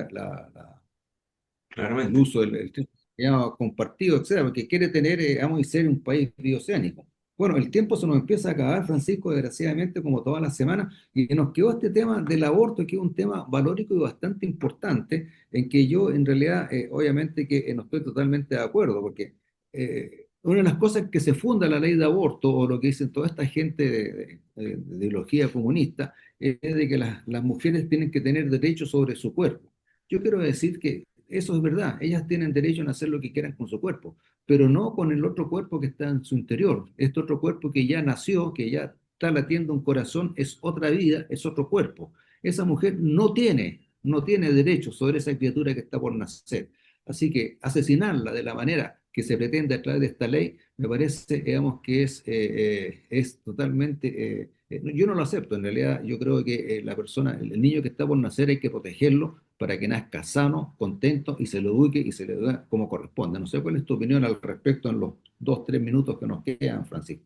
S2: Claramente.
S1: uso del llama compartido, etcétera, porque quiere tener, vamos a ser un país bioceánico. Bueno, el tiempo se nos empieza a acabar, Francisco, desgraciadamente, como todas las semanas, y nos quedó este tema del aborto, que es un tema valórico y bastante importante, en que yo, en realidad, obviamente que no estoy totalmente de acuerdo, porque una de las cosas que se funda la ley de aborto, o lo que dicen toda esta gente de ideología comunista, es de que las mujeres tienen que tener derechos sobre su cuerpo. Yo quiero decir que eso es verdad, ellas tienen derecho a hacer lo que quieran con su cuerpo, pero no con el otro cuerpo que está en su interior. Este otro cuerpo que ya nació, que ya está latiendo un corazón, es otra vida, es otro cuerpo. Esa mujer no tiene derecho sobre esa criatura que está por nacer. Así que asesinarla de la manera que se pretende a través de esta ley, me parece, digamos, que es totalmente, yo no lo acepto, en realidad yo creo que la persona, el niño que está por nacer hay que protegerlo para que nazca sano, contento y se lo eduque y se le dé como corresponde. No sé cuál es tu opinión al respecto en los 2, 3 minutos que nos quedan, Francisco.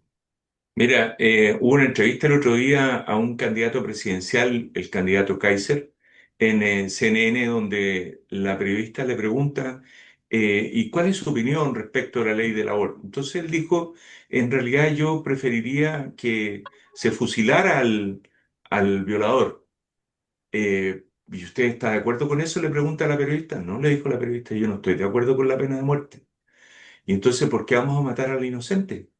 S2: Mira, hubo una entrevista el otro día a un candidato presidencial, el candidato Kaiser, en CNN, donde la periodista le pregunta, ¿y cuál es su opinión respecto a la ley del aborto? Entonces él dijo, en realidad yo preferiría que se fusilara al violador. ¿Y usted está de acuerdo con eso? Le pregunta a la periodista. No, le dijo la periodista, yo no estoy de acuerdo con la pena de muerte. Y entonces, ¿por qué vamos a matar al inocente?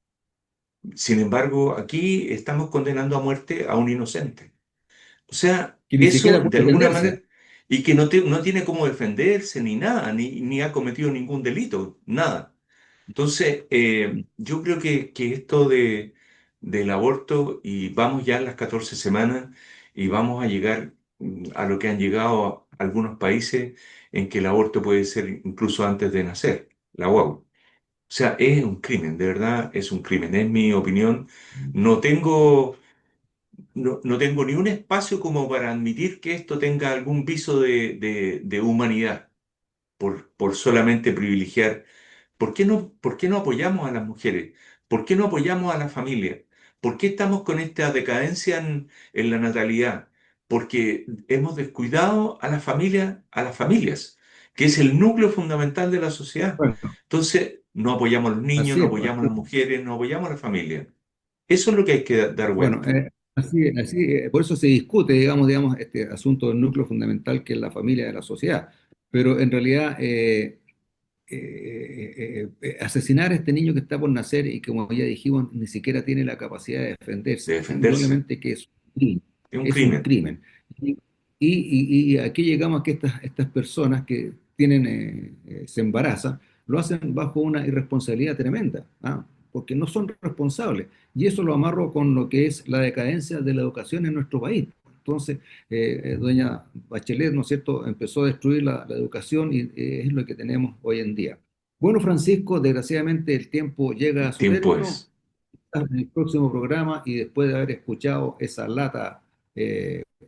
S2: Sin embargo, aquí estamos condenando a muerte a un inocente. O sea,
S1: Que ni
S2: eso
S1: siquiera
S2: de
S1: puede
S2: alguna
S1: defenderse.
S2: manera, y que no tiene cómo defenderse ni nada, ni ha cometido ningún delito, nada. Entonces, yo creo que esto del aborto, y vamos ya a las 14 semanas, y vamos a llegar a lo que han llegado algunos países en que el aborto puede ser incluso antes de nacer, la guagua. O sea, es un crimen, de verdad es un crimen, es mi opinión. No tengo, no tengo ni un espacio como para admitir que esto tenga algún viso de humanidad por solamente privilegiar. Por qué no apoyamos a las mujeres? ¿Por qué no apoyamos a la familia? ¿Por qué estamos con esta decadencia en la natalidad? Porque hemos descuidado a la familia, a las familias, que es el núcleo fundamental de la sociedad.
S1: Bueno,
S2: Entonces, no apoyamos a los niños,
S1: así
S2: no
S1: es, pues,
S2: apoyamos a
S1: así
S2: las
S1: es.
S2: mujeres, no apoyamos a la familia. Eso es lo que hay que dar
S1: Bueno,
S2: vuelta.
S1: por eso se discute, digamos, este asunto del núcleo fundamental que es la familia de la sociedad. Pero en realidad, asesinar a este niño que está por nacer y que, como ya dijimos, ni siquiera tiene la capacidad de
S2: De
S1: defenderse,
S2: defenderse.
S1: indudablemente que es un crimen.
S2: Es un
S1: Es un
S2: crimen.
S1: crimen. Y aquí llegamos a que estas personas que tienen, se embarazan, lo hacen bajo una irresponsabilidad tremenda, ¿ah? Porque no son responsables. Y eso lo amarro con lo que es la decadencia de la educación en nuestro país. Entonces, doña Bachelet, ¿no es cierto?, empezó a destruir la educación y es lo que tenemos hoy en día. Bueno, Francisco, desgraciadamente el tiempo llega a
S2: El
S1: su
S2: tiempo
S1: término.
S2: es.
S1: Hasta el próximo programa y después de haber escuchado esa lata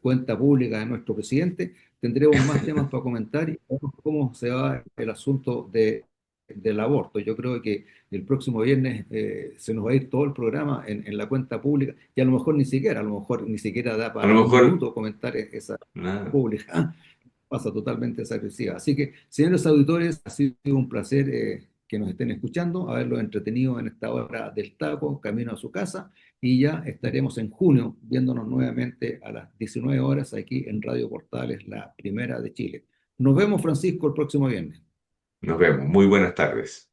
S1: cuenta pública de nuestro presidente, tendremos más temas para comentar y veremos cómo se va el asunto del aborto. Yo creo que el próximo viernes se nos va a ir todo el programa en la cuenta pública y a lo mejor ni siquiera da
S2: A lo
S1: para un
S2: mejor,
S1: minuto comentar esa
S2: nada.
S1: pública. Pasa totalmente desapercibida. Así que, señores auditores, ha sido un placer que nos estén escuchando, haberlos entretenido en esta hora del taco, camino a su casa, y ya estaremos en junio viéndonos nuevamente a las 19 horas aquí en Radio Portales, la primera de Chile. Nos vemos, Francisco, el próximo viernes.
S2: Nos vemos. Muy buenas tardes.